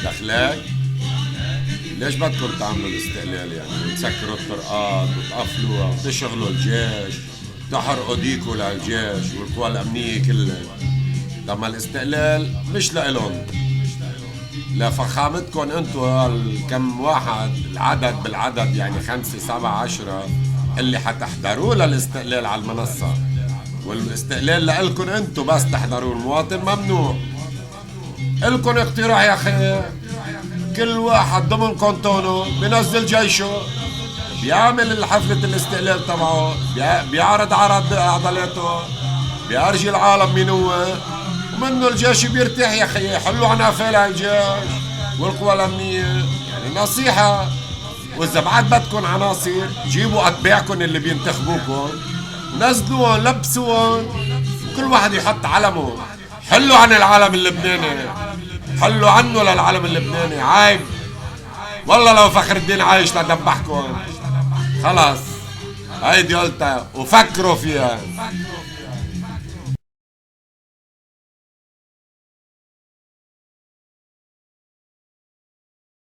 دخلاك ليش بدكم تعملوا الاستقلال يعني؟ تسكروا الطرقات وتقفلوها وتشغلوا الجيش، تحرقوا ديكوا للجيش والقوى الأمنية كلها. لما الاستقلال مش لإلهم، لفخامتكم انتوا كم واحد العدد بالعدد يعني 5 7 10 اللي حتحضروا للاستقلال على المنصة. والاستقلال لإلكم انتوا بس تحضروا، المواطن ممنوع. إلكن اقتراح يا أخي، كل واحد ضمن كنتونه بينزل جيشه، بيعمل حفلة الاستقلال تبعه، بيعرض عضلاته، بيرجي العالم مين هو، ومنه الجيش بيرتاح يا أخي. حلوا عنافل الجيش والقوى الأمنية، يعني نصيحة. وإذا بعد بدكن عناصر جيبوا أتباعكم اللي بينتخبوكم، نزلوهم لبسوهم، كل واحد يحط علمه. حلوا عن العالم اللبناني، حلوا عنه للعالم اللبناني. عيب والله لو فخر الدين عايش لدبحكم. خلاص هيدي قلتها وفكروا فيها.